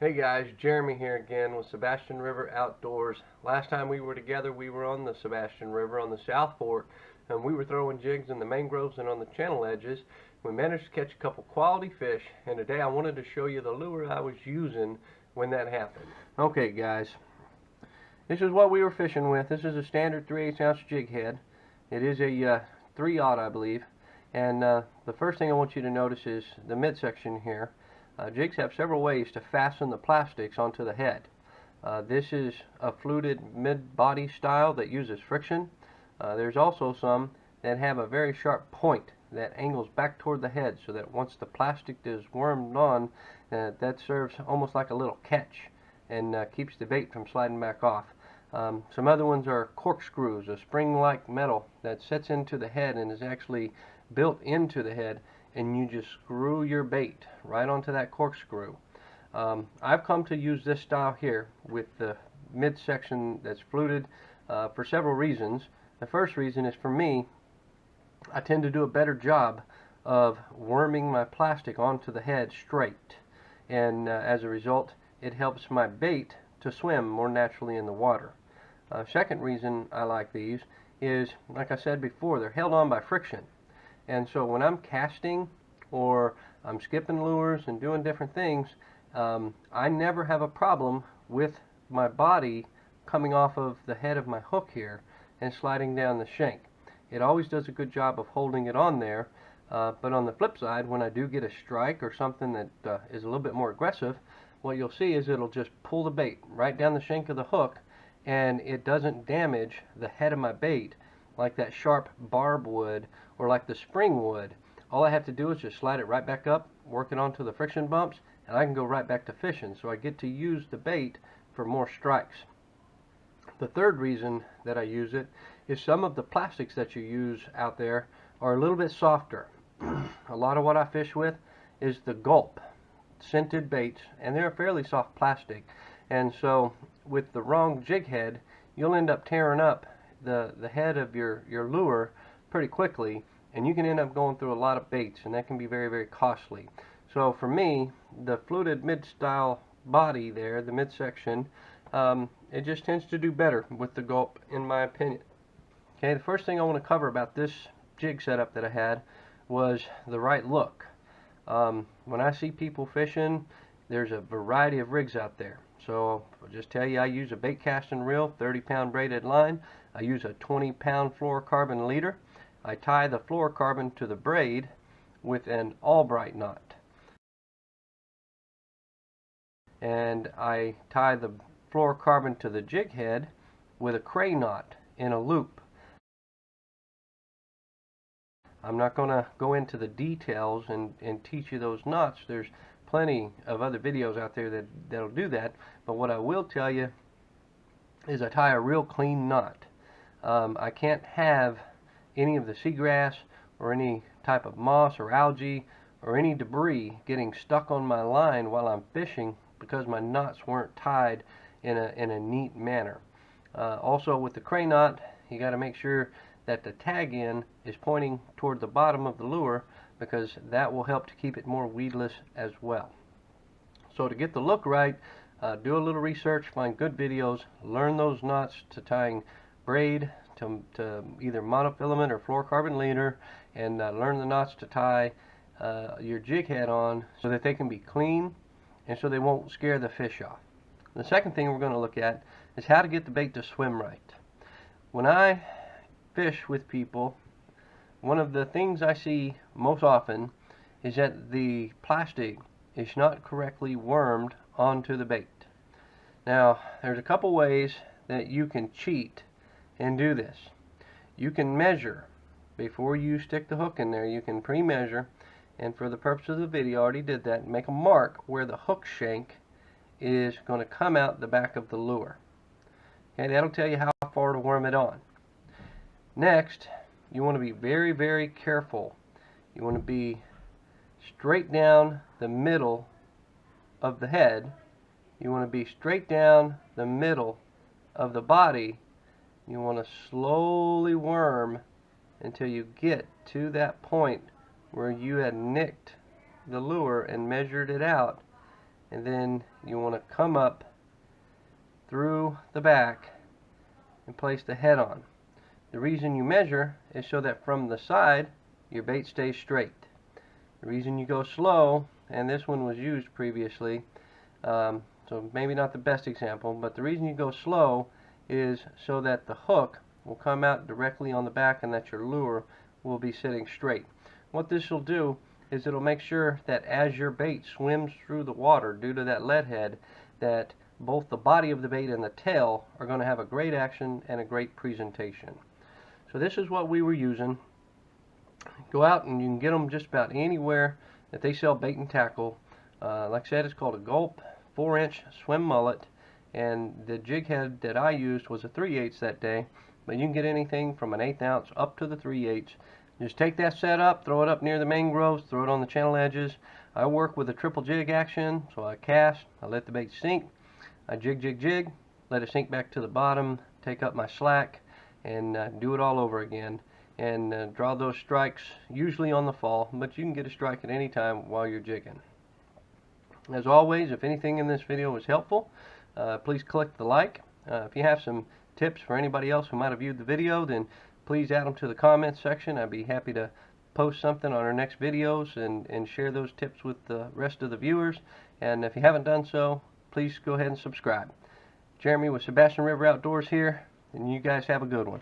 Hey guys, Jeremy here again with Sebastian River Outdoors. Last time we were together, we were on the Sebastian River on the South Fork, and we were throwing jigs in the mangroves and on the channel edges. We managed to catch a couple quality fish, and today I wanted to show you the lure I was using when that happened. Okay guys, this is what we were fishing with. This is a standard 3/8 ounce jig head. It is a 3/0, I believe. And the first thing I want you to notice is the midsection here. Jigs have several ways to fasten the plastics onto the head. This is a fluted mid-body style that uses friction. There's also some that have a very sharp point that angles back toward the head, so that once the plastic is wormed on, that serves almost like a little catch and keeps the bait from sliding back off. Some other ones are corkscrews, a spring-like metal that sets into the head and is actually built into the head, and you just screw your bait right onto that corkscrew. I've come to use this style here with the midsection that's fluted for several reasons. The first reason is, for me, I tend to do a better job of worming my plastic onto the head straight, and as a result it helps my bait to swim more naturally in the water. Second reason I like these is, like I said before, they're held on by friction. And so when I'm casting or I'm skipping lures and doing different things, I never have a problem with my body coming off of the head of my hook here and sliding down the shank. It always does a good job of holding it on there, but on the flip side, when I do get a strike or something that is a little bit more aggressive, what you'll see is it'll just pull the bait right down the shank of the hook, and it doesn't damage the head of my bait like that sharp barb would, or like the spring would. All I have to do is just slide it right back up, work it onto the friction bumps, and I can go right back to fishing. So I get to use the bait for more strikes. The third reason that I use it is some of the plastics that you use out there are a little bit softer. A lot of what I fish with is the Gulp scented baits, and they're a fairly soft plastic. And so with the wrong jig head, you'll end up tearing up the head of your lure pretty quickly, and you can end up going through a lot of baits, and that can be very, very costly. So for me, the fluted mid-style body there, the midsection, it just tends to do better with the Gulp, in my opinion. Okay, the first thing I want to cover about this jig setup that I had was the right look. When I see people fishing, there's a variety of rigs out there. So I'll just tell you, I use a bait casting reel, 30-pound braided line. I use a 20-pound fluorocarbon leader. I tie the fluorocarbon to the braid with an Albright knot. And I tie the fluorocarbon to the jig head with a cray knot in a loop. I'm not going to go into the details and teach you those knots. There's plenty of other videos out there that'll do that. But what I will tell you is I tie a real clean knot. I can't have any of the seagrass or any type of moss or algae or any debris getting stuck on my line while I'm fishing, because my knots weren't tied in a neat manner. Also, with the cray knot, you got to make sure that the tag end is pointing toward the bottom of the lure, because that will help to keep it more weedless as well. So to get the look right, do a little research, find good videos, learn those knots to tying braid to either monofilament or fluorocarbon leader, and learn the knots to tie your jig head on so that they can be clean and so they won't scare the fish off. The second thing we're going to look at is how to get the bait to swim right. When I fish with people, one of the things I see most often is that the plastic is not correctly wormed onto the bait. Now, there's a couple ways that you can cheat and do this. You can measure before you stick the hook in there. You can pre-measure, and for the purpose of the video I already did that. Make a mark where the hook shank is going to come out the back of the lure. Okay, that'll tell you how far to worm it on. Next, you want to be very, very careful. You want to be straight down the middle of the head. You want to be straight down the middle of the body. You want to slowly worm until you get to that point where you had nicked the lure and measured it out, and then you want to come up through the back and place the head on. The reason you measure is so that from the side your bait stays straight. The reason you go slow, and this one was used previously, so maybe not the best example, but the reason you go slow is so that the hook will come out directly on the back and that your lure will be sitting straight. What this will do is it'll make sure that as your bait swims through the water due to that lead head, that both the body of the bait and the tail are going to have a great action and a great presentation. So this is what we were using. Go out and you can get them just about anywhere that they sell bait and tackle. Like I said, it's called a Gulp 4-inch swim mullet, and the jig head that I used was a 3/8 that day, but you can get anything from an 1/8 ounce up to the 3/8. Just take that set up, throw it up near the mangroves, throw it on the channel edges. I work with a triple jig action, so I cast, I let the bait sink, I jig, let it sink back to the bottom, take up my slack, and do it all over again. And draw those strikes usually on the fall, but you can get a strike at any time while you're jigging. As always, if anything in this video was helpful, please click the like. If you have some tips for anybody else who might have viewed the video, then please add them to the comments section. I'd be happy to post something on our next videos and share those tips with the rest of the viewers. And if you haven't done so, please go ahead and subscribe. Jeremy with Sebastian River Outdoors here, and you guys have a good one.